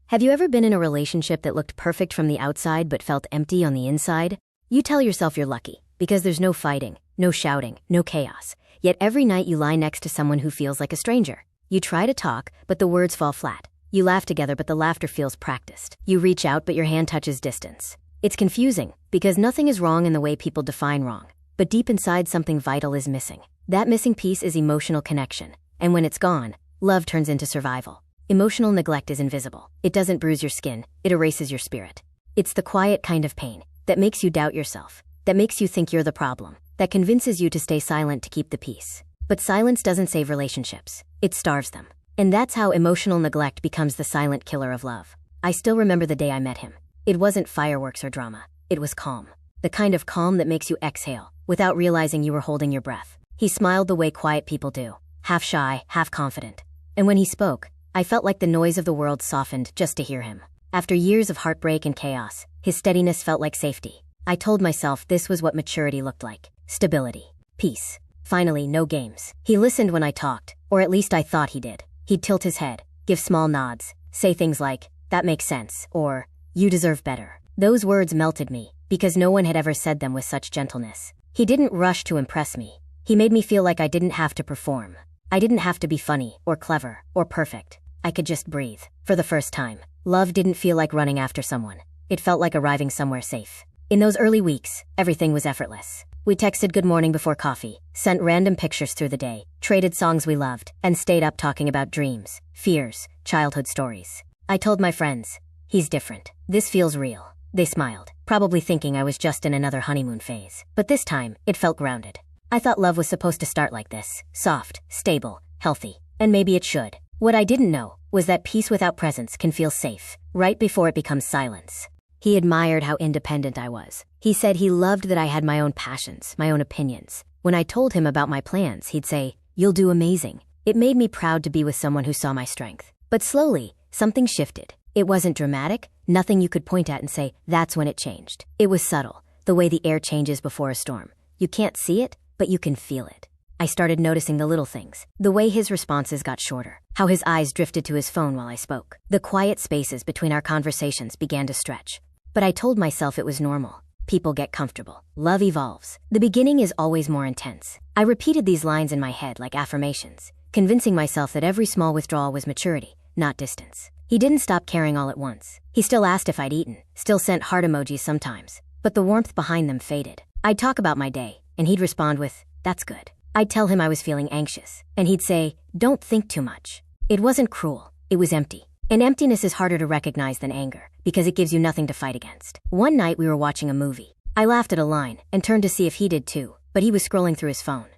Have you ever been in a relationship that looked perfect from the outside but felt empty on the inside? You tell yourself you're lucky, because there's no fighting, no shouting, no chaos. Yet every night you lie next to someone who feels like a stranger. You try to talk, but the words fall flat. You laugh together, but the laughter feels practiced. You reach out, but your hand touches distance. It's confusing, because nothing is wrong in the way people define wrong. But deep inside, something vital is missing. That missing piece is emotional connection. And when it's gone, love turns into survival. Emotional neglect is invisible. It doesn't bruise your skin, it erases your spirit. It's the quiet kind of pain that makes you doubt yourself, that makes you think you're the problem, that convinces you to stay silent to keep the peace. But silence doesn't save relationships, it starves them. And that's how emotional neglect becomes the silent killer of love. I still remember the day I met him. It wasn't fireworks or drama, it was calm. The kind of calm that makes you exhale, without realizing you were holding your breath. He smiled the way quiet people do, half shy, half confident. And when he spoke, I felt like the noise of the world softened just to hear him. After years of heartbreak and chaos, his steadiness felt like safety. I told myself this was what maturity looked like. Stability. Peace. Finally, no games. He listened when I talked, or at least I thought he did. He'd tilt his head, give small nods, say things like, "That makes sense," or, "You deserve better." Those words melted me, because no one had ever said them with such gentleness. He didn't rush to impress me. He made me feel like I didn't have to perform. I didn't have to be funny, or clever, or perfect. I could just breathe. For the first time, love didn't feel like running after someone. It felt like arriving somewhere safe. In those early weeks, everything was effortless. We texted good morning before coffee, sent random pictures through the day, traded songs we loved, and stayed up talking about dreams, fears, childhood stories. I told my friends, "He's different. This feels real." They smiled, probably thinking I was just in another honeymoon phase. But this time, it felt grounded. I thought love was supposed to start like this, soft, stable, healthy, and maybe it should. What I didn't know was that peace without presence can feel safe, right before it becomes silence. He admired how independent I was. He said he loved that I had my own passions, my own opinions. When I told him about my plans, he'd say, "You'll do amazing." It made me proud to be with someone who saw my strength. But slowly, something shifted. It wasn't dramatic, nothing you could point at and say, "That's when it changed." It was subtle, the way the air changes before a storm. You can't see it, but you can feel it. I started noticing the little things, the way his responses got shorter, how his eyes drifted to his phone while I spoke. The quiet spaces between our conversations began to stretch. But I told myself it was normal. People get comfortable. Love evolves. The beginning is always more intense. I repeated these lines in my head like affirmations, convincing myself that every small withdrawal was maturity, not distance. He didn't stop caring all at once. He still asked if I'd eaten, still sent heart emojis sometimes, but the warmth behind them faded. I'd talk about my day, and he'd respond with, "That's good." I'd tell him I was feeling anxious, and he'd say, "Don't think too much." It wasn't cruel, it was empty. And emptiness is harder to recognize than anger, because it gives you nothing to fight against. One night we were watching a movie. I laughed at a line, and turned to see if he did too, but he was scrolling through his phone.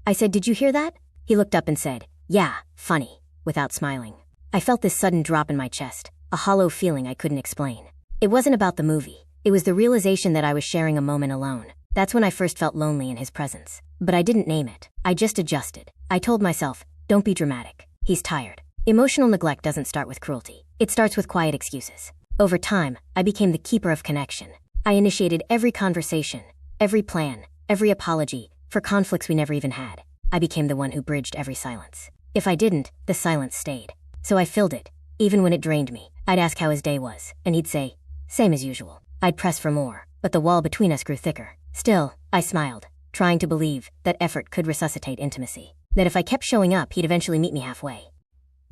I said, "Did you hear that?" He looked up and said, "Yeah, funny," without smiling. I felt this sudden drop in my chest, a hollow feeling I couldn't explain. It wasn't about the movie, it was the realization that I was sharing a moment alone. That's when I first felt lonely in his presence. But I didn't name it. I just adjusted. I told myself, "Don't be dramatic. He's tired." Emotional neglect doesn't start with cruelty. It starts with quiet excuses. Over time, I became the keeper of connection. I initiated every conversation, every plan, every apology, for conflicts we never even had. I became the one who bridged every silence. If I didn't, the silence stayed. So I filled it, even when it drained me. I'd ask how his day was, and he'd say, "Same as usual." I'd press for more, but the wall between us grew thicker. Still, I smiled, trying to believe that effort could resuscitate intimacy. That if I kept showing up, he'd eventually meet me halfway.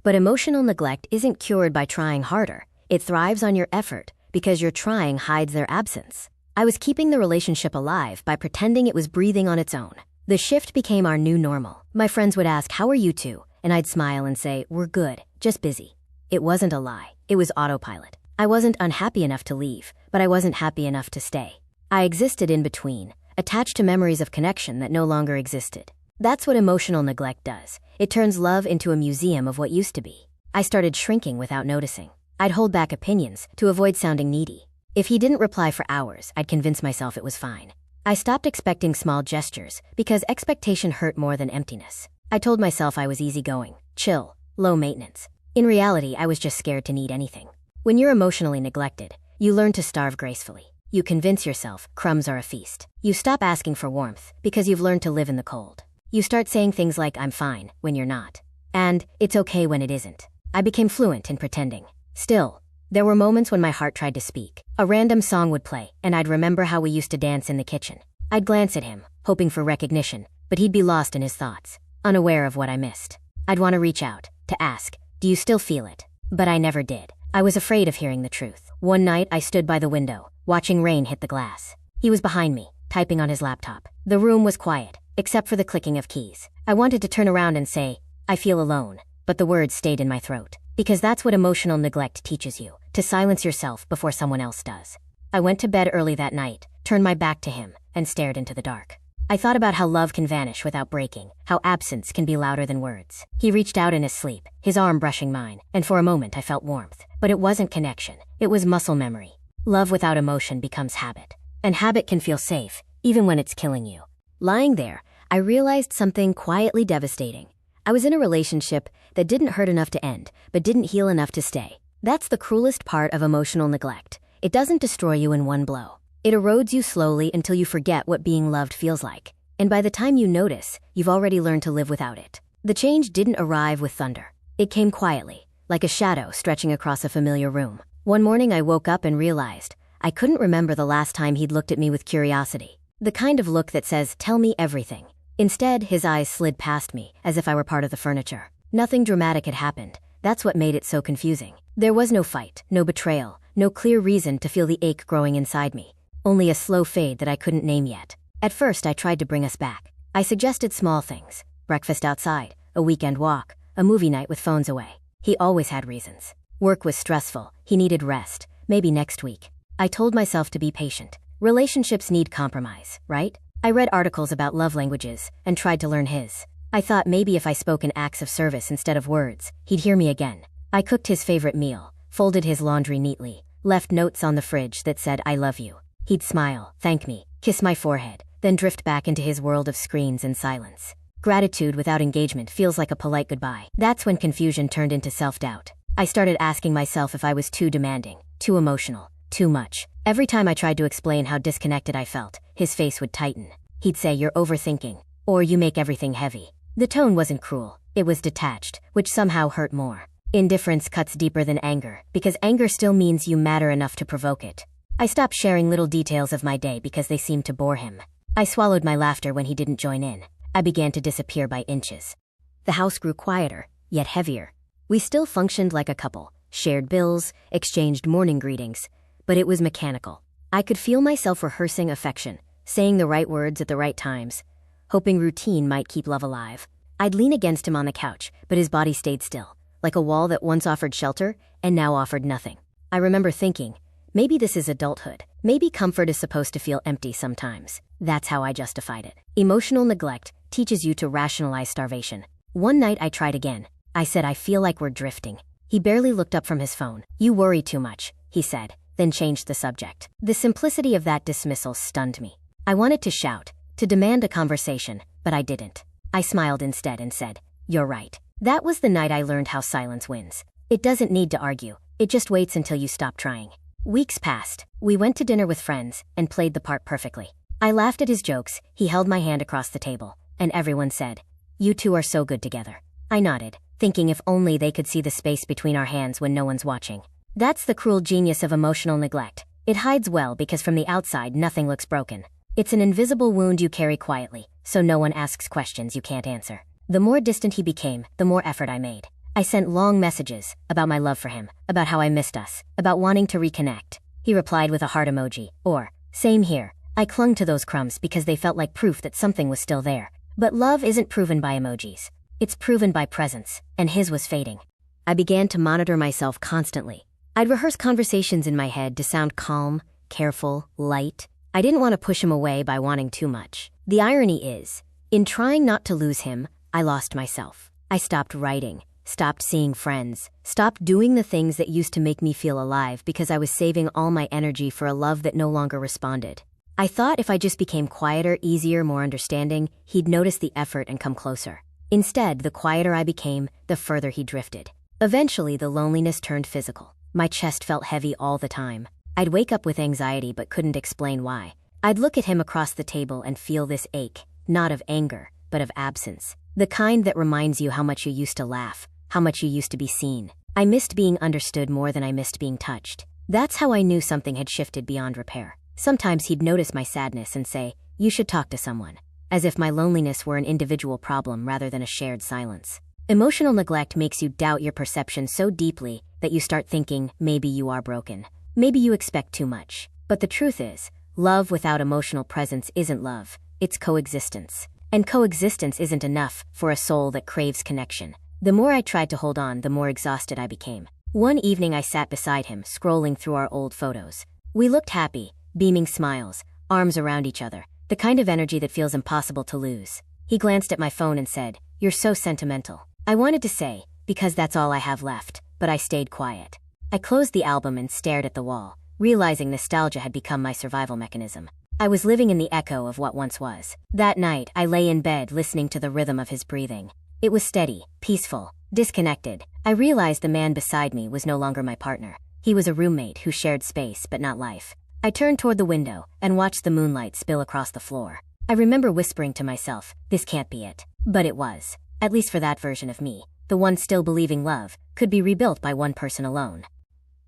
But emotional neglect isn't cured by trying harder. It thrives on your effort, because your trying hides their absence. I was keeping the relationship alive by pretending it was breathing on its own. The shift became our new normal. My friends would ask, "How are you two?" And I'd smile and say, "We're good, just busy." It wasn't a lie, it was autopilot. I wasn't unhappy enough to leave, but I wasn't happy enough to stay. I existed in between, attached to memories of connection that no longer existed. That's what emotional neglect does. It turns love into a museum of what used to be. I started shrinking without noticing. I'd hold back opinions to avoid sounding needy. If he didn't reply for hours, I'd convince myself it was fine. I stopped expecting small gestures because expectation hurt more than emptiness. I told myself I was easygoing, chill, low maintenance. In reality, I was just scared to need anything. When you're emotionally neglected, you learn to starve gracefully. You convince yourself crumbs are a feast. You stop asking for warmth because you've learned to live in the cold. You start saying things like, "I'm fine," when you're not. And, "It's okay" when it isn't. I became fluent in pretending. Still, There were moments when my heart tried to speak. A random song would play, and I'd remember how we used to dance in the kitchen. I'd glance at him, hoping for recognition, but he'd be lost in his thoughts, unaware of what I missed. I'd want to reach out, to ask, "Do you still feel it?" But I never did. I was afraid of hearing the truth. One night, I stood by the window, watching rain hit the glass. He was behind me, typing on his laptop. The room was quiet, except for the clicking of keys. I wanted to turn around and say, "I feel alone," but the words stayed in my throat. Because that's what emotional neglect teaches you, to silence yourself before someone else does. I went to bed early that night, turned my back to him, and stared into the dark. I thought about how love can vanish without breaking, how absence can be louder than words. He reached out in his sleep, his arm brushing mine, and for a moment I felt warmth. But it wasn't connection, it was muscle memory. Love without emotion becomes habit. And habit can feel safe, even when it's killing you. Lying there, I realized something quietly devastating. I was in a relationship that didn't hurt enough to end, but didn't heal enough to stay. That's the cruelest part of emotional neglect. It doesn't destroy you in one blow. It erodes you slowly until you forget what being loved feels like. And by the time you notice, you've already learned to live without it. The change didn't arrive with thunder. It came quietly, like a shadow stretching across a familiar room. One morning I woke up and realized I couldn't remember the last time he'd looked at me with curiosity. The kind of look that says, "Tell me everything." Instead, his eyes slid past me, as if I were part of the furniture. Nothing dramatic had happened. That's what made it so confusing. There was no fight, no betrayal, no clear reason to feel the ache growing inside me. Only a slow fade that I couldn't name yet. At first, I tried to bring us back. I suggested small things. Breakfast outside, a weekend walk, a movie night with phones away. He always had reasons. Work was stressful. He needed rest. Maybe next week. I told myself to be patient. Relationships need compromise, right? I read articles about love languages and tried to learn his. I thought maybe if I spoke in acts of service instead of words, he'd hear me again. I cooked his favorite meal, folded his laundry neatly, left notes on the fridge that said, "I love you." He'd smile, thank me, kiss my forehead, then drift back into his world of screens and silence. Gratitude without engagement feels like a polite goodbye. That's when confusion turned into self-doubt. I started asking myself if I was too demanding, too emotional, too much. Every time I tried to explain how disconnected I felt, his face would tighten. He'd say, "You're overthinking," or "You make everything heavy." The tone wasn't cruel, it was detached, which somehow hurt more. Indifference cuts deeper than anger, because anger still means you matter enough to provoke it. I stopped sharing little details of my day because they seemed to bore him. I swallowed my laughter when he didn't join in. I began to disappear by inches. The house grew quieter, yet heavier. We still functioned like a couple, shared bills, exchanged morning greetings, but it was mechanical. I could feel myself rehearsing affection, saying the right words at the right times, hoping routine might keep love alive. I'd lean against him on the couch, but his body stayed still, like a wall that once offered shelter and now offered nothing. I remember thinking, maybe this is adulthood. Maybe comfort is supposed to feel empty sometimes. That's how I justified it. Emotional neglect teaches you to rationalize starvation. One night I tried again. I said, "I feel like we're drifting." He barely looked up from his phone. "You worry too much," he said, then changed the subject. The simplicity of that dismissal stunned me. I wanted to shout, to demand a conversation, but I didn't. I smiled instead and said, "You're right." That was the night I learned how silence wins. It doesn't need to argue. It just waits until you stop trying. Weeks passed. We went to dinner with friends and played the part perfectly. I laughed at his jokes, he held my hand across the table, and everyone said, "You two are so good together." I nodded, thinking if only they could see the space between our hands when no one's watching. That's the cruel genius of emotional neglect. It hides well because from the outside nothing looks broken. It's an invisible wound you carry quietly, so no one asks questions you can't answer. The more distant he became, the more effort I made. I sent long messages about my love for him, about how I missed us, about wanting to reconnect. He replied with a heart emoji, or, "Same here." I clung to those crumbs because they felt like proof that something was still there. But love isn't proven by emojis. It's proven by presence, and his was fading. I began to monitor myself constantly. I'd rehearse conversations in my head to sound calm, careful, light. I didn't want to push him away by wanting too much. The irony is, in trying not to lose him, I lost myself. I stopped writing, stopped seeing friends, stopped doing the things that used to make me feel alive because I was saving all my energy for a love that no longer responded. I thought if I just became quieter, easier, more understanding, he'd notice the effort and come closer. Instead, the quieter I became, the further he drifted. Eventually, the loneliness turned physical. My chest felt heavy all the time. I'd wake up with anxiety but couldn't explain why. I'd look at him across the table and feel this ache, not of anger, but of absence. The kind that reminds you how much you used to laugh, how much you used to be seen. I missed being understood more than I missed being touched. That's how I knew something had shifted beyond repair. Sometimes he'd notice my sadness and say, "You should talk to someone," as if my loneliness were an individual problem rather than a shared silence. Emotional neglect makes you doubt your perception so deeply that you start thinking, maybe you are broken. Maybe you expect too much. But the truth is, love without emotional presence isn't love, it's coexistence. And coexistence isn't enough for a soul that craves connection. The more I tried to hold on, the more exhausted I became. One evening I sat beside him, scrolling through our old photos. We looked happy, beaming smiles, arms around each other, the kind of energy that feels impossible to lose. He glanced at my phone and said, "You're so sentimental." I wanted to say, "Because that's all I have left," but I stayed quiet. I closed the album and stared at the wall, realizing nostalgia had become my survival mechanism. I was living in the echo of what once was. That night, I lay in bed listening to the rhythm of his breathing. It was steady, peaceful, disconnected. I realized the man beside me was no longer my partner. He was a roommate who shared space but not life. I turned toward the window and watched the moonlight spill across the floor. I remember whispering to myself, "This can't be it." But it was. At least for that version of me, the one still believing love could be rebuilt by one person alone.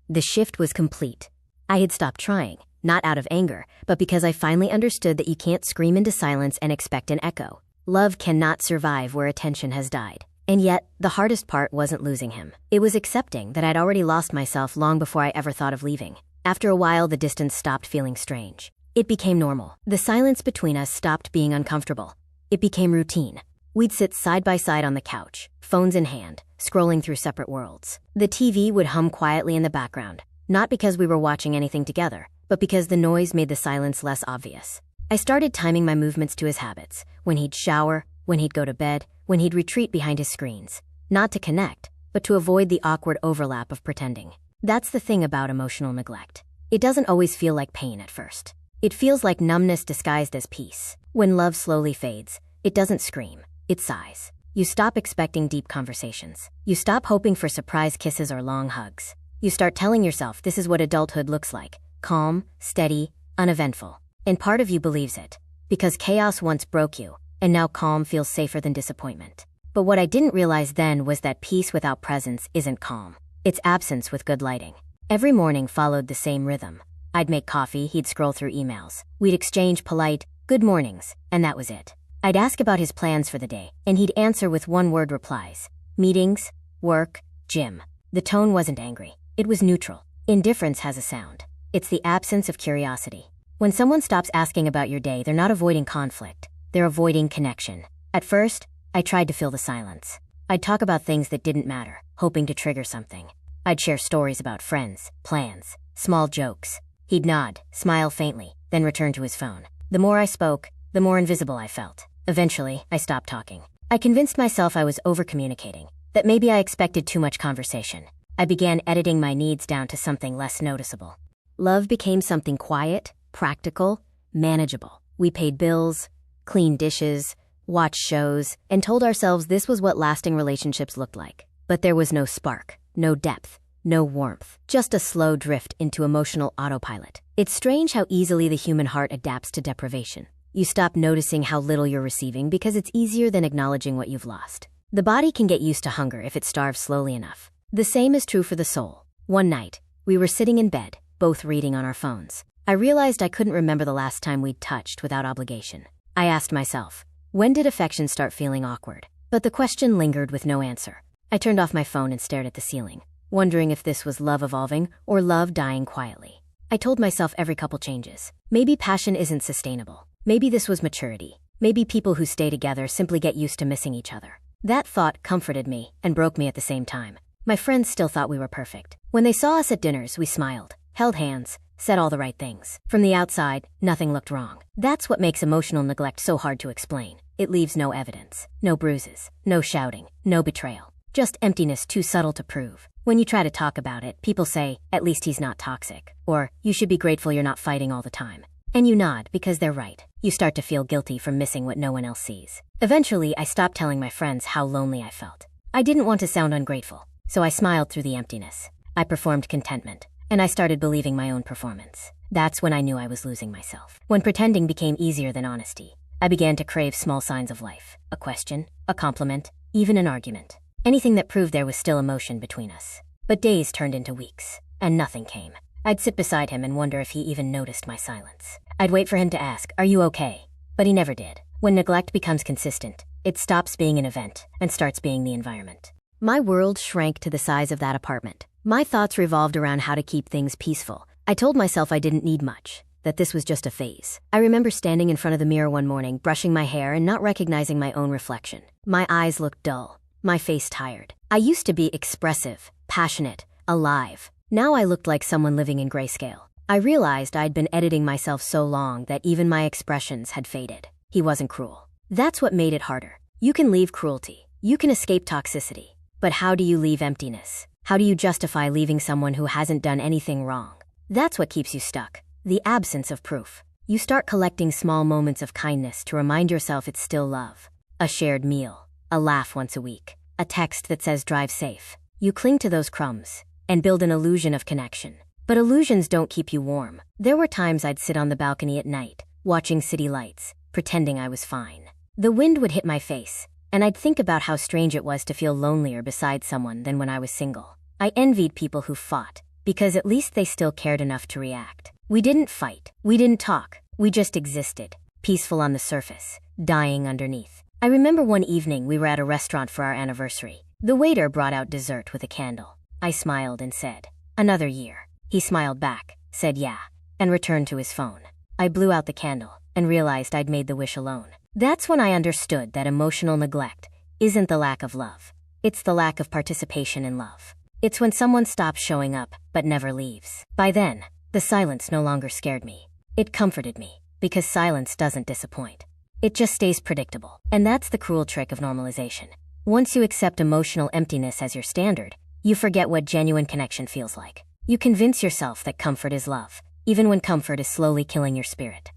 The shift was complete. I had stopped trying, not out of anger, but because I finally understood that you can't scream into silence and expect an echo. Love cannot survive where attention has died. And yet, the hardest part wasn't losing him. It was accepting that I'd already lost myself long before I ever thought of leaving. After a while, the distance stopped feeling strange. It became normal. The silence between us stopped being uncomfortable. It became routine. We'd sit side by side on the couch, phones in hand, scrolling through separate worlds. The TV would hum quietly in the background, not because we were watching anything together, but because the noise made the silence less obvious. I started timing my movements to his habits, when he'd shower, when he'd go to bed, when he'd retreat behind his screens. Not to connect, but to avoid the awkward overlap of pretending. That's the thing about emotional neglect. It doesn't always feel like pain at first. It feels like numbness disguised as peace. When love slowly fades, it doesn't scream. It sighs. You stop expecting deep conversations. You stop hoping for surprise kisses or long hugs. You start telling yourself this is what adulthood looks like: calm, steady, uneventful. And part of you believes it, because chaos once broke you, and now calm feels safer than disappointment. But what I didn't realize then was that peace without presence isn't calm. It's absence with good lighting. Every morning followed the same rhythm. I'd make coffee, he'd scroll through emails. We'd exchange polite, "good mornings," and that was it. I'd ask about his plans for the day, and he'd answer with one-word replies: meetings, work, gym. The tone wasn't angry. It was neutral. Indifference has a sound. It's the absence of curiosity. When someone stops asking about your day, they're not avoiding conflict. They're avoiding connection. At first, I tried to fill the silence. I'd talk about things that didn't matter, hoping to trigger something. I'd share stories about friends, plans, small jokes. He'd nod, smile faintly, then return to his phone. The more I spoke, the more invisible I felt. Eventually, I stopped talking. I convinced myself I was over-communicating, that maybe I expected too much conversation. I began editing my needs down to something less noticeable. Love became something quiet, practical, manageable. We paid bills, cleaned dishes, watched shows, and told ourselves this was what lasting relationships looked like. But there was no spark, no depth, no warmth, just a slow drift into emotional autopilot. It's strange how easily the human heart adapts to deprivation. You stop noticing how little you're receiving because it's easier than acknowledging what you've lost. The body can get used to hunger if it starves slowly enough. The same is true for the soul. One night, we were sitting in bed, both reading on our phones. I realized I couldn't remember the last time we'd touched without obligation. I asked myself, when did affection start feeling awkward? But the question lingered with no answer. I turned off my phone and stared at the ceiling, wondering if this was love evolving or love dying quietly. I told myself every couple changes. Maybe passion isn't sustainable. Maybe this was maturity. Maybe people who stay together simply get used to missing each other. That thought comforted me and broke me at the same time. My friends still thought we were perfect. When they saw us at dinners, we smiled, held hands, said all the right things. From the outside, nothing looked wrong. That's what makes emotional neglect so hard to explain. It leaves no evidence, no bruises, no shouting, no betrayal. Just emptiness too subtle to prove. When you try to talk about it, people say, "At least he's not toxic," or "You should be grateful you're not fighting all the time." And you nod because they're right. You start to feel guilty for missing what no one else sees. Eventually, I stopped telling my friends how lonely I felt. I didn't want to sound ungrateful, so I smiled through the emptiness. I performed contentment, and I started believing my own performance. That's when I knew I was losing myself. When pretending became easier than honesty, I began to crave small signs of life. A question, a compliment, even an argument. Anything that proved there was still emotion between us. But days turned into weeks, and nothing came. I'd sit beside him and wonder if he even noticed my silence. I'd wait for him to ask, "Are you okay?" But he never did. When neglect becomes consistent, it stops being an event and starts being the environment. My world shrank to the size of that apartment. My thoughts revolved around how to keep things peaceful. I told myself I didn't need much, that this was just a phase. I remember standing in front of the mirror one morning, brushing my hair and not recognizing my own reflection. My eyes looked dull, my face tired. I used to be expressive, passionate, alive. Now I looked like someone living in grayscale. I realized I'd been editing myself so long that even my expressions had faded. He wasn't cruel. That's what made it harder. You can leave cruelty. You can escape toxicity. But how do you leave emptiness? How do you justify leaving someone who hasn't done anything wrong? That's what keeps you stuck. The absence of proof. You start collecting small moments of kindness to remind yourself it's still love. A shared meal, a laugh once a week, a text that says drive safe. You cling to those crumbs and build an illusion of connection. But illusions don't keep you warm. There were times I'd sit on the balcony at night, watching city lights, pretending I was fine. The wind would hit my face, and I'd think about how strange it was to feel lonelier beside someone than when I was single. I envied people who fought, because at least they still cared enough to react. We didn't fight. We didn't talk. We just existed, peaceful on the surface, dying underneath. I remember one evening we were at a restaurant for our anniversary. The waiter brought out dessert with a candle. I smiled and said, "Another year." He smiled back, said yeah, and returned to his phone. I blew out the candle and realized I'd made the wish alone. That's when I understood that emotional neglect isn't the lack of love. It's the lack of participation in love. It's when someone stops showing up but never leaves. By then, the silence no longer scared me. It comforted me, because silence doesn't disappoint. It just stays predictable. And that's the cruel trick of normalization. Once you accept emotional emptiness as your standard, you forget what genuine connection feels like. You convince yourself that comfort is love, even when comfort is slowly killing your spirit.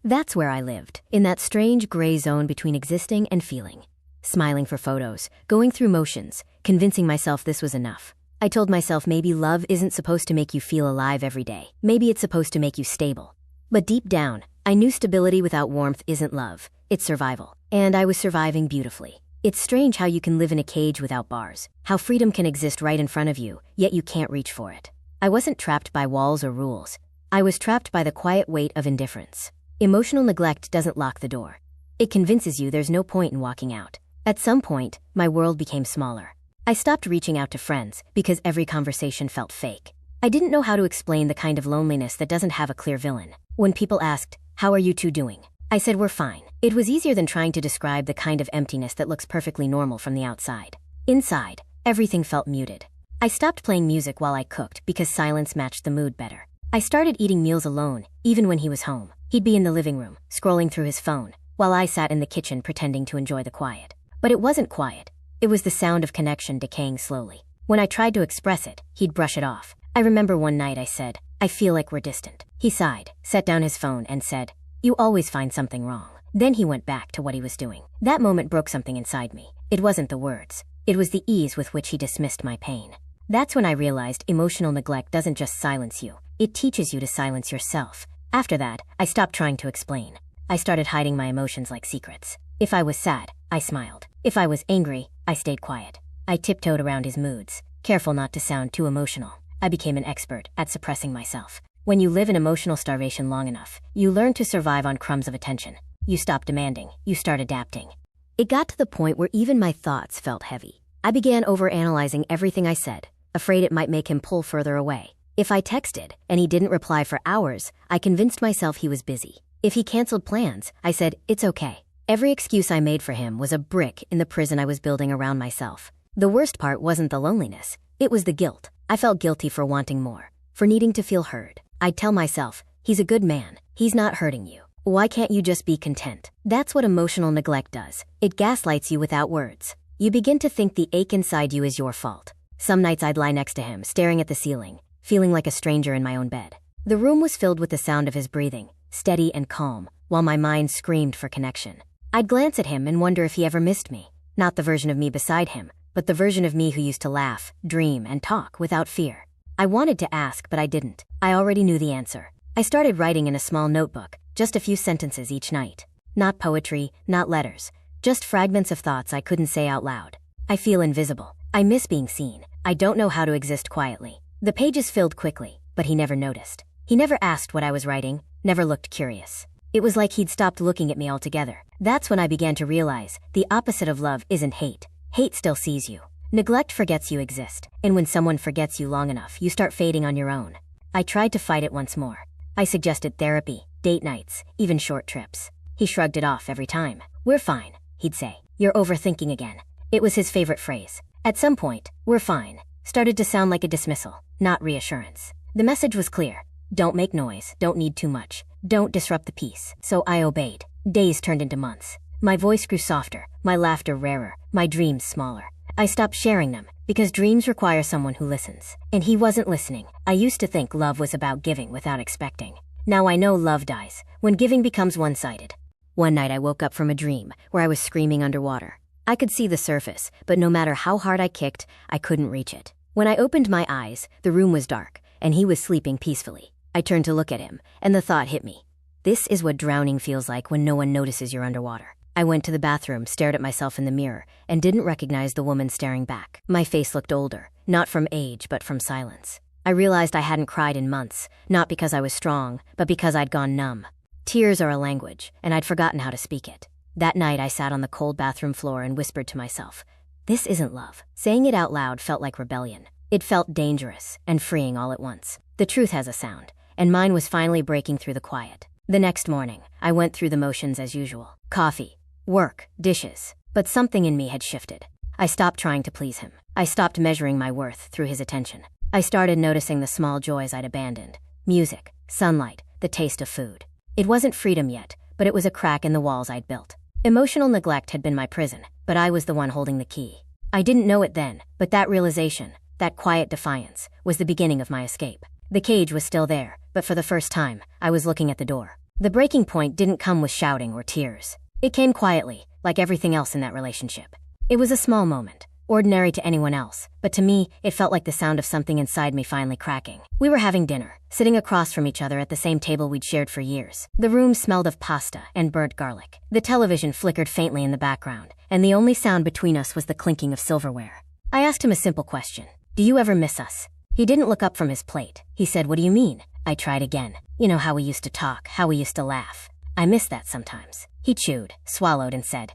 That's where I lived, in that strange gray zone between existing and feeling. Smiling for photos, going through motions, convincing myself this was enough. I told myself maybe love isn't supposed to make you feel alive every day. Maybe it's supposed to make you stable. But deep down, I knew stability without warmth isn't love, it's survival. And I was surviving beautifully. It's strange how you can live in a cage without bars, how freedom can exist right in front of you, yet you can't reach for it. I wasn't trapped by walls or rules. I was trapped by the quiet weight of indifference. Emotional neglect doesn't lock the door. It convinces you there's no point in walking out. At some point, my world became smaller. I stopped reaching out to friends because every conversation felt fake. I didn't know how to explain the kind of loneliness that doesn't have a clear villain. When people asked, "How are you two doing?" I said, "We're fine." It was easier than trying to describe the kind of emptiness that looks perfectly normal from the outside. Inside, everything felt muted. I stopped playing music while I cooked because silence matched the mood better. I started eating meals alone, even when he was home. He'd be in the living room, scrolling through his phone, while I sat in the kitchen pretending to enjoy the quiet. But it wasn't quiet. It was the sound of connection decaying slowly. When I tried to express it, he'd brush it off. I remember one night I said, "I feel like we're distant." He sighed, set down his phone, and said, "You always find something wrong." Then he went back to what he was doing. That moment broke something inside me. It wasn't the words. It was the ease with which he dismissed my pain. That's when I realized emotional neglect doesn't just silence you. It teaches you to silence yourself. After that, I stopped trying to explain. I started hiding my emotions like secrets. If I was sad, I smiled. If I was angry, I stayed quiet. I tiptoed around his moods, careful not to sound too emotional. I became an expert at suppressing myself. When you live in emotional starvation long enough, you learn to survive on crumbs of attention. You stop demanding, you start adapting. It got to the point where even my thoughts felt heavy. I began overanalyzing everything I said, afraid it might make him pull further away. If I texted and he didn't reply for hours, I convinced myself he was busy. If he canceled plans, I said, "It's okay." Every excuse I made for him was a brick in the prison I was building around myself. The worst part wasn't the loneliness, it was the guilt. I felt guilty for wanting more, for needing to feel heard. I'd tell myself, "He's a good man, he's not hurting you. Why can't you just be content?" That's what emotional neglect does. It gaslights you without words. You begin to think the ache inside you is your fault. Some nights I'd lie next to him, staring at the ceiling, feeling like a stranger in my own bed. The room was filled with the sound of his breathing, steady and calm, while my mind screamed for connection. I'd glance at him and wonder if he ever missed me. Not the version of me beside him, but the version of me who used to laugh, dream, and talk without fear. I wanted to ask, but I didn't. I already knew the answer. I started writing in a small notebook, just a few sentences each night. Not poetry, not letters, just fragments of thoughts I couldn't say out loud. I feel invisible. I miss being seen. I don't know how to exist quietly. The pages filled quickly, but he never noticed. He never asked what I was writing, never looked curious. It was like he'd stopped looking at me altogether. That's when I began to realize the opposite of love isn't hate. Hate still sees you. Neglect forgets you exist, and when someone forgets you long enough, you start fading on your own. I tried to fight it once more. I suggested therapy, date nights, even short trips. He shrugged it off every time. "We're fine," he'd say. "You're overthinking again." It was his favorite phrase. At some point, "we're fine" started to sound like a dismissal, not reassurance. The message was clear. Don't make noise, don't need too much, don't disrupt the peace. So I obeyed. Days turned into months. My voice grew softer, my laughter rarer, my dreams smaller. I stopped sharing them, because dreams require someone who listens. And he wasn't listening. I used to think love was about giving without expecting. Now I know love dies when giving becomes one-sided. One night I woke up from a dream where I was screaming underwater. I could see the surface, but no matter how hard I kicked, I couldn't reach it. When I opened my eyes, the room was dark, and he was sleeping peacefully. I turned to look at him, and the thought hit me. This is what drowning feels like when no one notices you're underwater. I went to the bathroom, stared at myself in the mirror, and didn't recognize the woman staring back. My face looked older, not from age, but from silence. I realized I hadn't cried in months, not because I was strong, but because I'd gone numb. Tears are a language, and I'd forgotten how to speak it. That night I sat on the cold bathroom floor and whispered to myself, "This isn't love." Saying it out loud felt like rebellion. It felt dangerous and freeing all at once. The truth has a sound, and mine was finally breaking through the quiet. The next morning, I went through the motions as usual. Coffee, work, dishes. But something in me had shifted. I stopped trying to please him. I stopped measuring my worth through his attention. I started noticing the small joys I'd abandoned. Music, sunlight, the taste of food. It wasn't freedom yet, but it was a crack in the walls I'd built. Emotional neglect had been my prison, but I was the one holding the key. I didn't know it then, but that realization, that quiet defiance, was the beginning of my escape. The cage was still there, but for the first time, I was looking at the door. The breaking point didn't come with shouting or tears. It came quietly, like everything else in that relationship. It was a small moment, ordinary to anyone else, but to me, it felt like the sound of something inside me finally cracking. We were having dinner, sitting across from each other at the same table we'd shared for years. The room smelled of pasta and burnt garlic. The television flickered faintly in the background, and the only sound between us was the clinking of silverware. I asked him a simple question. "Do you ever miss us?" He didn't look up from his plate. He said, "What do you mean?" I tried again. "You know how we used to talk, how we used to laugh. I miss that sometimes." He chewed, swallowed, and said,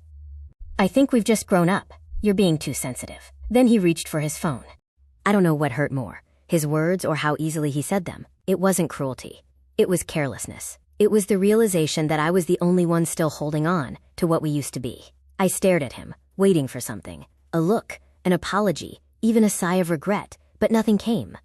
"I think we've just grown up. You're being too sensitive." Then he reached for his phone. I don't know what hurt more, his words or how easily he said them. It wasn't cruelty. It was carelessness. It was the realization that I was the only one still holding on to what we used to be. I stared at him, waiting for something. A look, an apology, even a sigh of regret, but nothing came.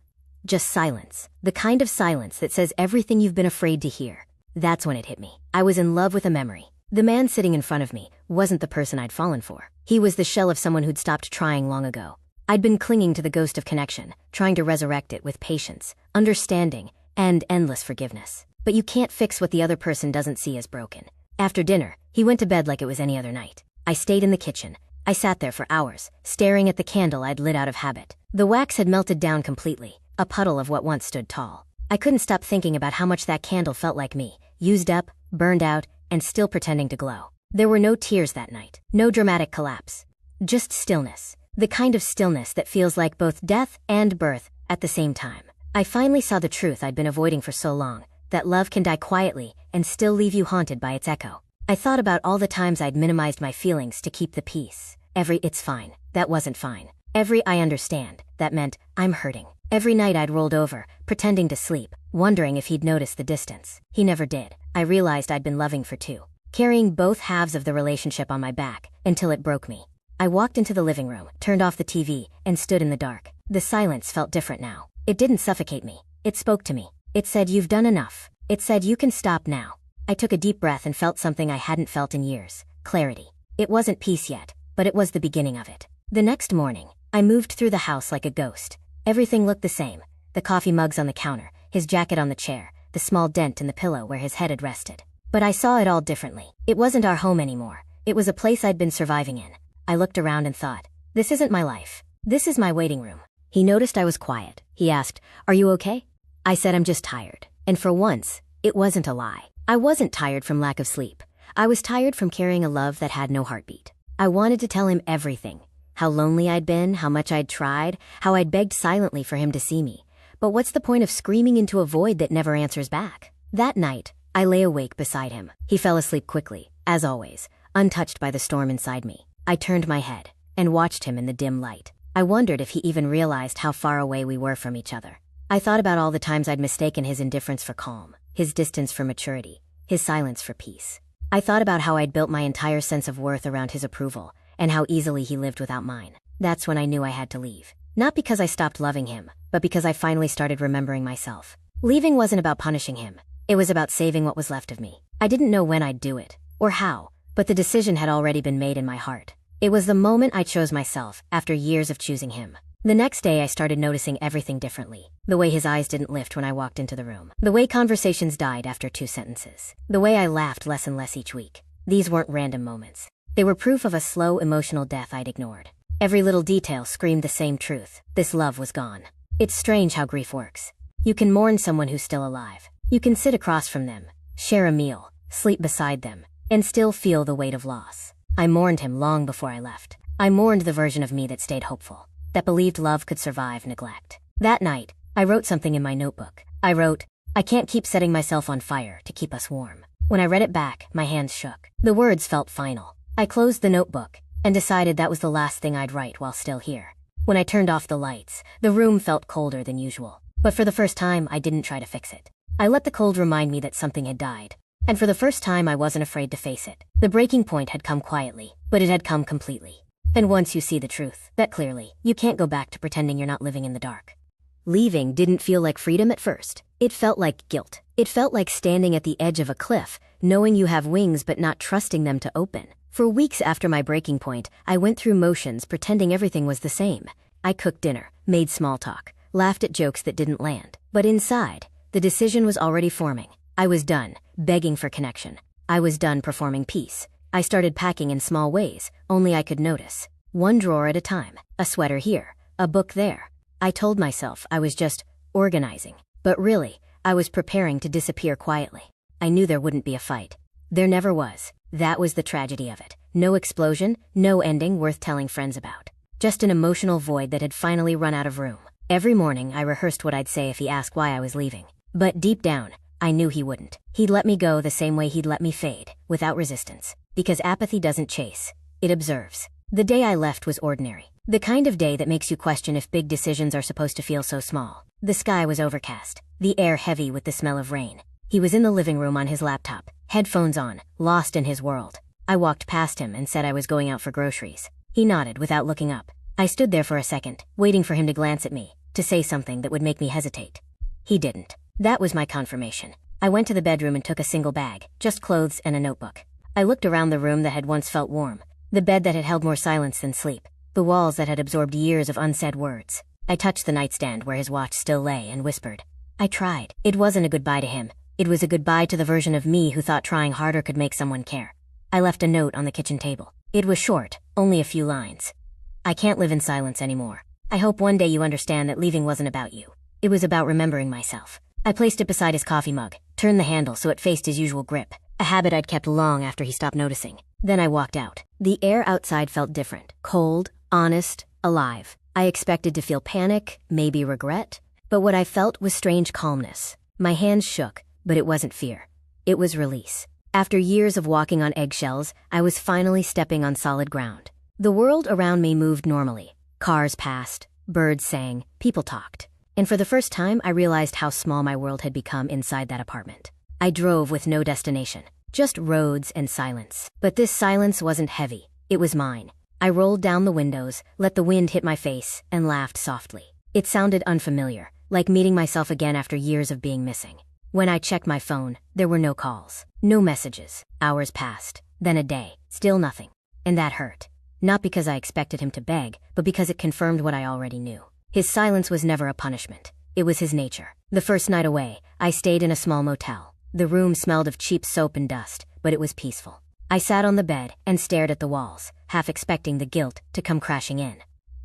Just silence. The kind of silence that says everything you've been afraid to hear. That's when it hit me. I was in love with a memory. The man sitting in front of me wasn't the person I'd fallen for. He was the shell of someone who'd stopped trying long ago. I'd been clinging to the ghost of connection, trying to resurrect it with patience, understanding, and endless forgiveness. But you can't fix what the other person doesn't see as broken. After dinner, he went to bed like it was any other night. I stayed in the kitchen. I sat there for hours, staring at the candle I'd lit out of habit. The wax had melted down completely, a puddle of what once stood tall. I couldn't stop thinking about how much that candle felt like me, used up, burned out, and still pretending to glow. There were no tears that night, no dramatic collapse. Just stillness, the kind of stillness that feels like both death and birth at the same time. I finally saw the truth I'd been avoiding for so long, that love can die quietly and still leave you haunted by its echo. I thought about all the times I'd minimized my feelings to keep the peace. Every "it's fine," that wasn't fine. Every "I understand," that meant I'm hurting. Every night I'd rolled over, pretending to sleep, wondering if he'd notice the distance. He never did. I realized I'd been loving for two, carrying both halves of the relationship on my back, until it broke me. I walked into the living room, turned off the TV, and stood in the dark. The silence felt different now. It didn't suffocate me. It spoke to me. It said, "You've done enough." It said, "You can stop now." I took a deep breath and felt something I hadn't felt in years. Clarity. It wasn't peace yet, but it was the beginning of it. The next morning, I moved through the house like a ghost. Everything looked the same. The coffee mugs on the counter, his jacket on the chair, the small dent in the pillow where his head had rested. But I saw it all differently. It wasn't our home anymore. It was a place I'd been surviving in. I looked around and thought, this isn't my life. This is my waiting room. He noticed I was quiet. He asked, "Are you okay?" I said, "I'm just tired." And for once, it wasn't a lie. I wasn't tired from lack of sleep. I was tired from carrying a love that had no heartbeat. I wanted to tell him everything. how lonely I'd been, how much I'd tried, how I'd begged silently for him to see me. But what's the point of screaming into a void that never answers back? That night, I lay awake beside him. He fell asleep quickly, as always, untouched by the storm inside me. I turned my head and watched him in the dim light. I wondered if he even realized how far away we were from each other. I thought about all the times I'd mistaken his indifference for calm, his distance for maturity, his silence for peace. I thought about how I'd built my entire sense of worth around his approval, and how easily he lived without mine. That's when I knew I had to leave. Not because I stopped loving him, but because I finally started remembering myself. Leaving wasn't about punishing him. It was about saving what was left of me. I didn't know when I'd do it, or how, but the decision had already been made in my heart. It was the moment I chose myself, after years of choosing him. The next day I started noticing everything differently. The way his eyes didn't lift when I walked into the room. The way conversations died after 2 sentences. The way I laughed less and less each week. These weren't random moments. They were proof of a slow emotional death I'd ignored. Every little detail screamed the same truth. This love was gone. It's strange how grief works. You can mourn someone who's still alive. You can sit across from them, share a meal, sleep beside them, and still feel the weight of loss. I mourned him long before I left. I mourned the version of me that stayed hopeful, that believed love could survive neglect. That night, I wrote something in my notebook. I wrote, "I can't keep setting myself on fire to keep us warm." When I read it back, my hands shook. The words felt final. I closed the notebook and decided that was the last thing I'd write while still here. When I turned off the lights, the room felt colder than usual. But for the first time, I didn't try to fix it. I let the cold remind me that something had died. And for the first time, I wasn't afraid to face it. The breaking point had come quietly, but it had come completely. And once you see the truth, that clearly, you can't go back to pretending you're not living in the dark. Leaving didn't feel like freedom at first. It felt like guilt. It felt like standing at the edge of a cliff, knowing you have wings but not trusting them to open. For weeks after my breaking point, I went through motions pretending everything was the same. I cooked dinner, made small talk, laughed at jokes that didn't land. But inside, the decision was already forming. I was done begging for connection. I was done performing peace. I started packing in small ways, only I could notice. One drawer at a time, a sweater here, a book there. I told myself I was just organizing, but really, I was preparing to disappear quietly. I knew there wouldn't be a fight. There never was. That was the tragedy of it. No explosion, no ending worth telling friends about. Just an emotional void that had finally run out of room. Every morning, I rehearsed what I'd say if he asked why I was leaving. But deep down, I knew he wouldn't. He'd let me go the same way he'd let me fade, without resistance. Because apathy doesn't chase, it observes. The day I left was ordinary. The kind of day that makes you question if big decisions are supposed to feel so small. The sky was overcast, the air heavy with the smell of rain. He was in the living room on his laptop, headphones on, lost in his world. I walked past him and said I was going out for groceries. He nodded without looking up. I stood there for a second, waiting for him to glance at me, to say something that would make me hesitate. He didn't. That was my confirmation. I went to the bedroom and took a single bag, just clothes and a notebook. I looked around the room that had once felt warm, the bed that had held more silence than sleep, the walls that had absorbed years of unsaid words. I touched the nightstand where his watch still lay and whispered. I tried. It wasn't a goodbye to him. It was a goodbye to the version of me who thought trying harder could make someone care. I left a note on the kitchen table. It was short, only a few lines. I can't live in silence anymore. I hope one day you understand that leaving wasn't about you. It was about remembering myself. I placed it beside his coffee mug, turned the handle so it faced his usual grip, a habit I'd kept long after he stopped noticing. Then I walked out. The air outside felt different, cold, honest, alive. I expected to feel panic, maybe regret, but what I felt was strange calmness. My hands shook, but it wasn't fear. It was release. After years of walking on eggshells, I was finally stepping on solid ground. The world around me moved normally. Cars passed, birds sang, people talked. And for the first time, I realized how small my world had become inside that apartment. I drove with no destination, just roads and silence. But this silence wasn't heavy. It was mine. I rolled down the windows, let the wind hit my face, and laughed softly. It sounded unfamiliar, like meeting myself again after years of being missing. When I checked my phone, there were no calls, no messages. Hours passed, then a day, still nothing. And that hurt. Not because I expected him to beg, but because it confirmed what I already knew. His silence was never a punishment. It was his nature. The first night away, I stayed in a small motel. The room smelled of cheap soap and dust, but it was peaceful. I sat on the bed and stared at the walls, half expecting the guilt to come crashing in.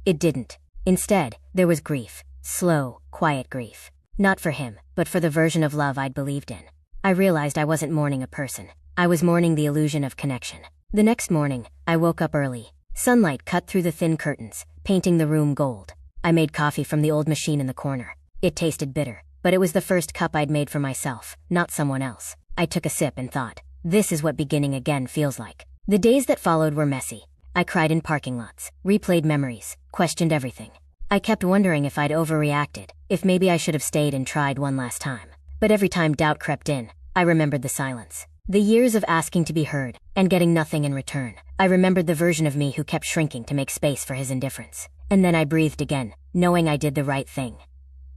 It didn't. Instead, there was grief. Slow, quiet grief. Not for him, but for the version of love I'd believed in. I realized I wasn't mourning a person. I was mourning the illusion of connection. The next morning, I woke up early, Sunlight cut through the thin curtains, painting the room gold. I made coffee from the old machine in the corner. It tasted bitter, but it was the first cup I'd made for myself, not someone else. I took a sip and thought, this is what beginning again feels like. The days that followed were messy. I cried in parking lots, replayed memories, questioned everything. I kept wondering if I'd overreacted, if maybe I should have stayed and tried one last time. But every time doubt crept in, I remembered the silence. The years of asking to be heard, and getting nothing in return. I remembered the version of me who kept shrinking to make space for his indifference. And then I breathed again, knowing I did the right thing.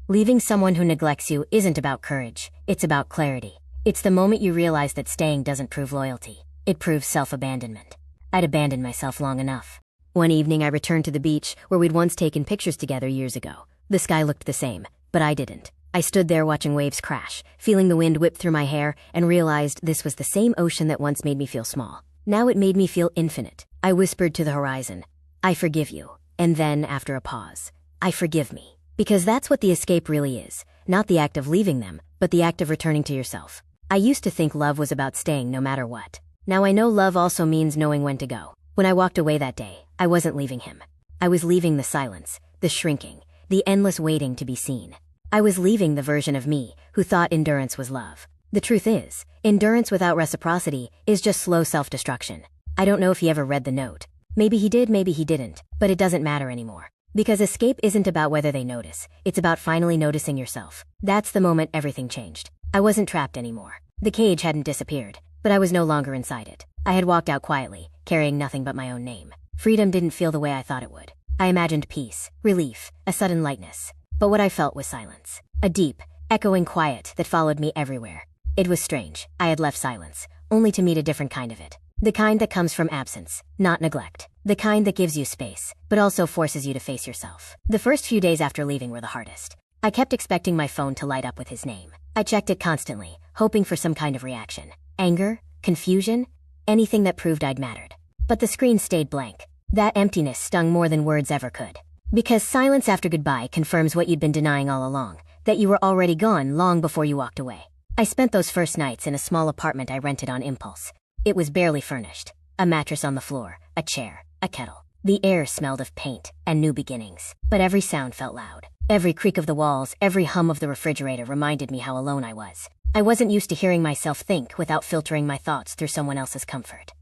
Leaving someone who neglects you isn't about courage, it's about clarity. It's the moment you realize that staying doesn't prove loyalty. It proves self-abandonment. I'd abandoned myself long enough. One evening I returned to the beach where we'd once taken pictures together years ago. The sky looked the same, but I didn't. I stood there watching waves crash, feeling the wind whip through my hair, and realized this was the same ocean that once made me feel small. Now it made me feel infinite. I whispered to the horizon, I forgive you. And then, after a pause, I forgive me. Because that's what the escape really is. Not the act of leaving them, but the act of returning to yourself. I used to think love was about staying no matter what. Now I know love also means knowing when to go. When I walked away that day, I wasn't leaving him. I was leaving the silence, the shrinking, the endless waiting to be seen. I was leaving the version of me who thought endurance was love. The truth is, endurance without reciprocity is just slow self-destruction. I don't know if he ever read the note. Maybe he did, maybe he didn't, but it doesn't matter anymore. Because escape isn't about whether they notice, it's about finally noticing yourself. That's the moment everything changed. I wasn't trapped anymore. The cage hadn't disappeared, but I was no longer inside it. I had walked out quietly, carrying nothing but my own name. Freedom didn't feel the way I thought it would. I imagined peace, relief, a sudden lightness. But what I felt was silence. A deep, echoing quiet that followed me everywhere. It was strange. I had left silence, only to meet a different kind of it. The kind that comes from absence, not neglect. The kind that gives you space, but also forces you to face yourself. The first few days after leaving were the hardest. I kept expecting my phone to light up with his name. I checked it constantly, hoping for some kind of reaction. Anger, confusion, anything that proved I'd mattered. But the screen stayed blank. That emptiness stung more than words ever could. Because silence after goodbye confirms what you'd been denying all along, that you were already gone long before you walked away. I spent those first nights in a small apartment I rented on impulse. It was barely furnished. A mattress on the floor, a chair, a kettle. The air smelled of paint and new beginnings. But every sound felt loud. Every creak of the walls, every hum of the refrigerator reminded me how alone I was. I wasn't used to hearing myself think without filtering my thoughts through someone else's comfort.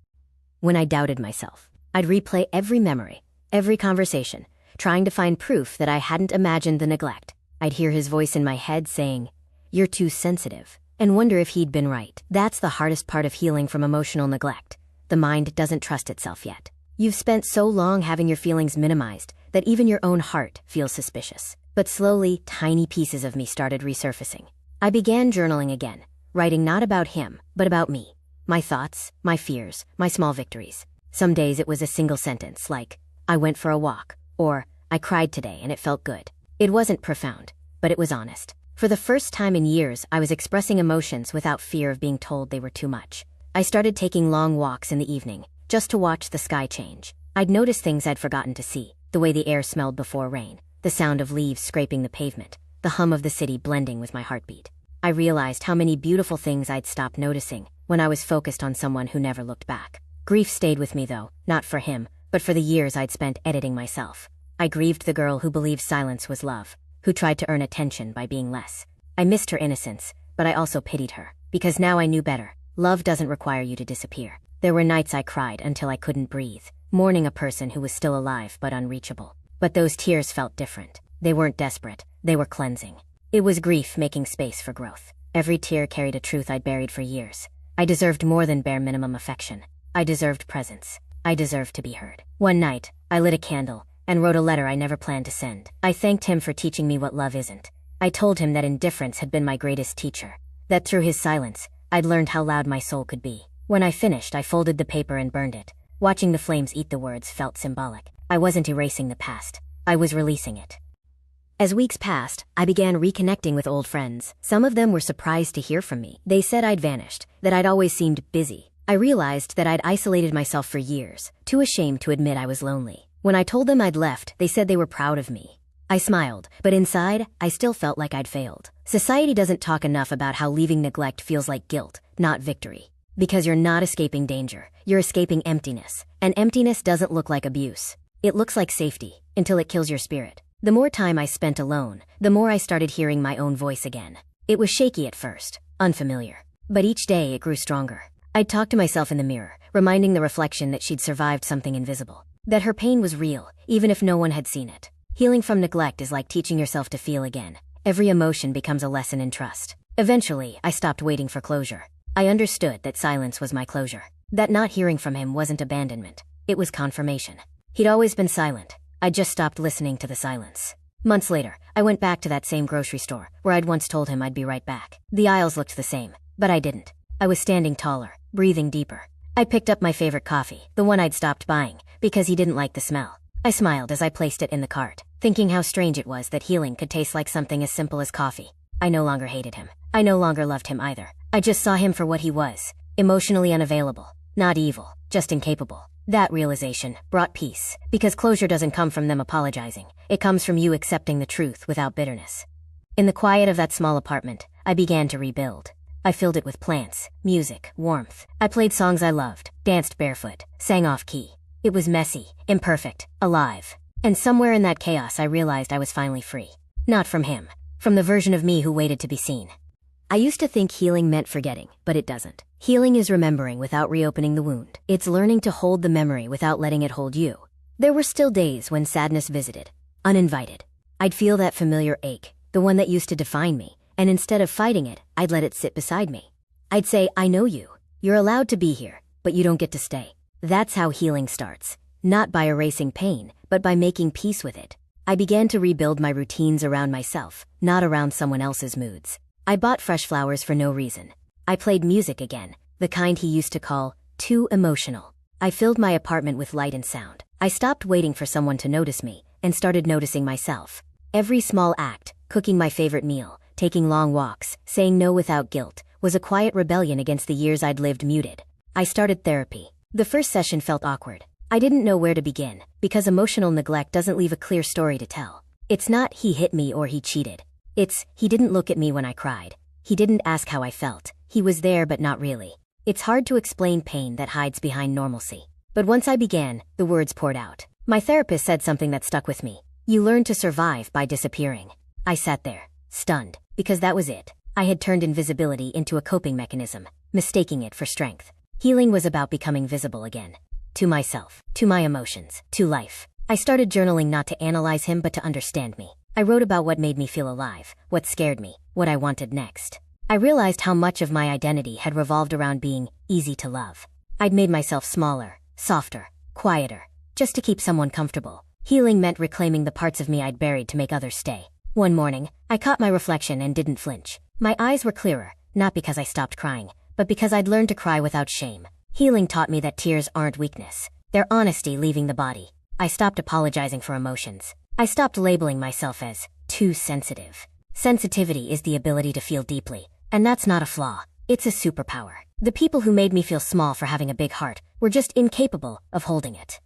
When I doubted myself, I'd replay every memory, every conversation, trying to find proof that I hadn't imagined the neglect. I'd hear his voice in my head saying, "You're too sensitive," and wonder if he'd been right. That's the hardest part of healing from emotional neglect. The mind doesn't trust itself yet. You've spent so long having your feelings minimized that even your own heart feels suspicious. But slowly, tiny pieces of me started resurfacing. I began journaling again, writing not about him, but about me. My thoughts, my fears, my small victories. Some days it was a single sentence like, "I went for a walk," or "I cried today and it felt good." It wasn't profound, but it was honest. For the first time in years, I was expressing emotions without fear of being told they were too much. I started taking long walks in the evening, just to watch the sky change. I'd notice things I'd forgotten to see, the way the air smelled before rain, the sound of leaves scraping the pavement, the hum of the city blending with my heartbeat. I realized how many beautiful things I'd stopped noticing when I was focused on someone who never looked back. Grief stayed with me though, not for him, but for the years I'd spent editing myself. I grieved the girl who believed silence was love, who tried to earn attention by being less. I missed her innocence, but I also pitied her, because now I knew better. Love doesn't require you to disappear. There were nights I cried until I couldn't breathe, mourning a person who was still alive but unreachable. But those tears felt different. They weren't desperate, they were cleansing. It was grief making space for growth. Every tear carried a truth I'd buried for years. I deserved more than bare minimum affection. I deserved presence. I deserved to be heard. One night, I lit a candle and wrote a letter I never planned to send. I thanked him for teaching me what love isn't. I told him that indifference had been my greatest teacher, that through his silence, I'd learned how loud my soul could be. When I finished, I folded the paper and burned it. Watching the flames eat the words felt symbolic. I wasn't erasing the past. I was releasing it. As weeks passed, I began reconnecting with old friends. Some of them were surprised to hear from me. They said I'd vanished, that I'd always seemed busy. I realized that I'd isolated myself for years, too ashamed to admit I was lonely. When I told them I'd left, they said they were proud of me. I smiled, but inside, I still felt like I'd failed. Society doesn't talk enough about how leaving neglect feels like guilt, not victory. Because you're not escaping danger, you're escaping emptiness. And emptiness doesn't look like abuse. It looks like safety, until it kills your spirit. The more time I spent alone, the more I started hearing my own voice again. It was shaky at first, unfamiliar. But each day it grew stronger. I'd talk to myself in the mirror, reminding the reflection that she'd survived something invisible. That her pain was real, even if no one had seen it. Healing from neglect is like teaching yourself to feel again. Every emotion becomes a lesson in trust. Eventually, I stopped waiting for closure. I understood that silence was my closure. That not hearing from him wasn't abandonment. It was confirmation. He'd always been silent. I just stopped listening to the silence. Months later, I went back to that same grocery store, where I'd once told him I'd be right back. The aisles looked the same, but I didn't. I was standing taller, breathing deeper. I picked up my favorite coffee, the one I'd stopped buying, because he didn't like the smell. I smiled as I placed it in the cart, thinking how strange it was that healing could taste like something as simple as coffee. I no longer hated him. I no longer loved him either. I just saw him for what he was, emotionally unavailable. Not evil, just incapable. That realization brought peace, because closure doesn't come from them apologizing. It comes from you accepting the truth without bitterness. In the quiet of that small apartment, I began to rebuild. I filled it with plants, music, warmth. I played songs I loved, danced barefoot, sang off-key. It was messy, imperfect, alive. And somewhere in that chaos I realized I was finally free. Not from him, from the version of me who waited to be seen. I used to think healing meant forgetting, but it doesn't. Healing is remembering without reopening the wound. It's learning to hold the memory without letting it hold you. There were still days when sadness visited, uninvited. I'd feel that familiar ache, the one that used to define me, and instead of fighting it, I'd let it sit beside me. I'd say, I know you. You're allowed to be here, but you don't get to stay. That's how healing starts. Not by erasing pain, but by making peace with it. I began to rebuild my routines around myself, not around someone else's moods. I bought fresh flowers for no reason. I played music again, the kind he used to call too emotional. I filled my apartment with light and sound. I stopped waiting for someone to notice me, and started noticing myself. Every small act, cooking my favorite meal, taking long walks, saying no without guilt, was a quiet rebellion against the years I'd lived muted. I started therapy. The first session felt awkward. I didn't know where to begin, because emotional neglect doesn't leave a clear story to tell. It's not he hit me or he cheated. It's, he didn't look at me when I cried. He didn't ask how I felt. He was there but not really. It's hard to explain pain that hides behind normalcy. But once I began, the words poured out. My therapist said something that stuck with me. You learn to survive by disappearing. I sat there, stunned, because that was it. I had turned invisibility into a coping mechanism, mistaking it for strength. Healing was about becoming visible again. To myself, to my emotions, to life. I started journaling not to analyze him but to understand me. I wrote about what made me feel alive, what scared me, what I wanted next. I realized how much of my identity had revolved around being easy to love. I'd made myself smaller, softer, quieter, just to keep someone comfortable. Healing meant reclaiming the parts of me I'd buried to make others stay. One morning, I caught my reflection and didn't flinch. My eyes were clearer, not because I stopped crying, but because I'd learned to cry without shame. Healing taught me that tears aren't weakness. They're honesty leaving the body. I stopped apologizing for emotions. I stopped labeling myself as too sensitive. Sensitivity is the ability to feel deeply, and that's not a flaw. It's a superpower. The people who made me feel small for having a big heart were just incapable of holding it.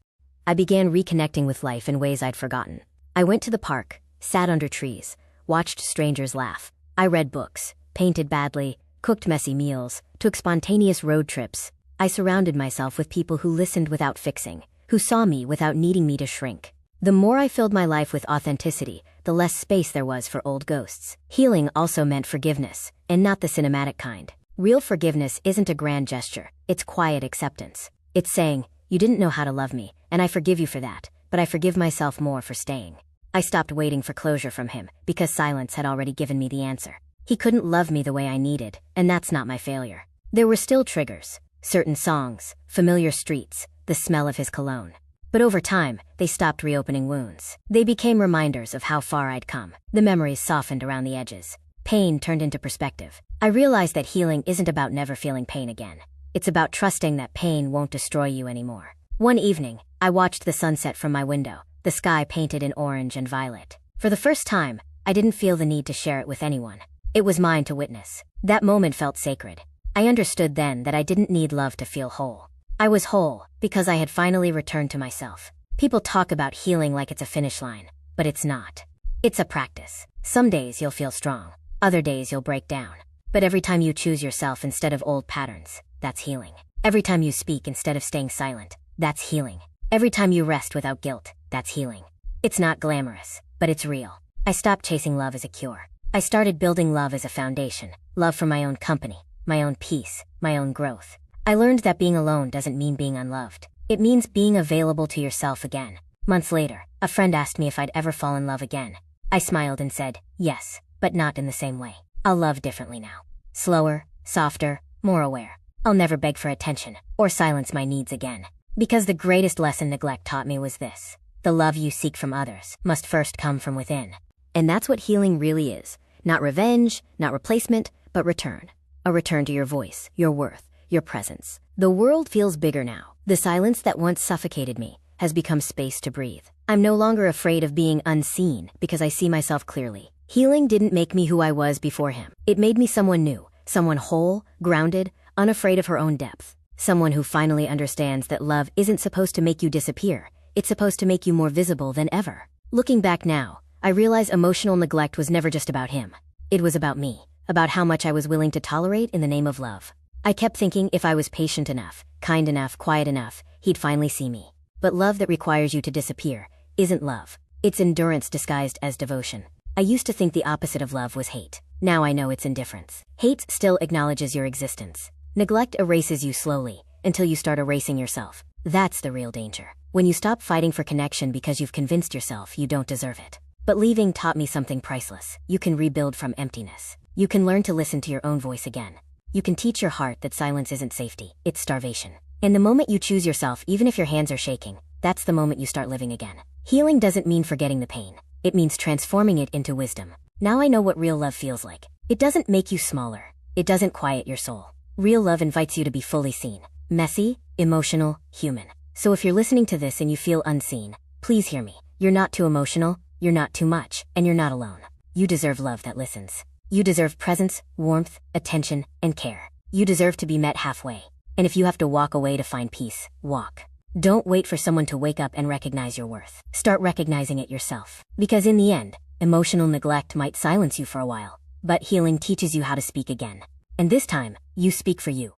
I began reconnecting with life in ways I'd forgotten. I went to the park, sat under trees, watched strangers laugh. I read books, painted badly, cooked messy meals, took spontaneous road trips. I surrounded myself with people who listened without fixing, who saw me without needing me to shrink. The more I filled my life with authenticity, the less space there was for old ghosts. Healing also meant forgiveness, and not the cinematic kind. Real forgiveness isn't a grand gesture, it's quiet acceptance. It's saying, you didn't know how to love me, and I forgive you for that, but I forgive myself more for staying. I stopped waiting for closure from him, because silence had already given me the answer. He couldn't love me the way I needed, and that's not my failure. There were still triggers, certain songs, familiar streets, the smell of his cologne. But over time, they stopped reopening wounds. They became reminders of how far I'd come. The memories softened around the edges. Pain turned into perspective. I realized that healing isn't about never feeling pain again. It's about trusting that pain won't destroy you anymore. One evening, I watched the sunset from my window, the sky painted in orange and violet. For the first time, I didn't feel the need to share it with anyone. It was mine to witness. That moment felt sacred. I understood then that I didn't need love to feel whole. I was whole because I had finally returned to myself. People talk about healing like it's a finish line, but it's not. It's a practice. Some days you'll feel strong, other days you'll break down. But every time you choose yourself instead of old patterns, that's healing. Every time you speak instead of staying silent, that's healing. Every time you rest without guilt, that's healing. It's not glamorous, but it's real. I stopped chasing love as a cure. I started building love as a foundation. Love for my own company, my own peace, my own growth. I learned that being alone doesn't mean being unloved. It means being available to yourself again. Months later, a friend asked me if I'd ever fall in love again. I smiled and said, yes, but not in the same way. I'll love differently now. Slower, softer, more aware. I'll never beg for attention or silence my needs again. Because the greatest lesson neglect taught me was this: the love you seek from others must first come from within. And that's what healing really is. Not revenge, not replacement, but return. A return to your voice, your worth, your presence. The world feels bigger now. The silence that once suffocated me has become space to breathe. I'm no longer afraid of being unseen because I see myself clearly. Healing didn't make me who I was before him. It made me someone new, someone whole, grounded, unafraid of her own depth. Someone who finally understands that love isn't supposed to make you disappear. It's supposed to make you more visible than ever. Looking back now, I realize emotional neglect was never just about him. It was about me, about how much I was willing to tolerate in the name of love. I kept thinking if I was patient enough, kind enough, quiet enough, he'd finally see me. But love that requires you to disappear isn't love. It's endurance disguised as devotion. I used to think the opposite of love was hate. Now I know it's indifference. Hate still acknowledges your existence. Neglect erases you slowly, until you start erasing yourself. That's the real danger. When you stop fighting for connection because you've convinced yourself you don't deserve it. But leaving taught me something priceless. You can rebuild from emptiness. You can learn to listen to your own voice again. You can teach your heart that silence isn't safety, it's starvation. And the moment you choose yourself, even if your hands are shaking, that's the moment you start living again. Healing doesn't mean forgetting the pain. It means transforming it into wisdom. Now I know what real love feels like. It doesn't make you smaller. It doesn't quiet your soul. Real love invites you to be fully seen. Messy, emotional, human. So if you're listening to this and you feel unseen, please hear me. You're not too emotional, you're not too much, and you're not alone. You deserve love that listens. You deserve presence, warmth, attention, and care. You deserve to be met halfway. And if you have to walk away to find peace, walk. Don't wait for someone to wake up and recognize your worth. Start recognizing it yourself. Because in the end, emotional neglect might silence you for a while, but healing teaches you how to speak again. And this time, you speak for you.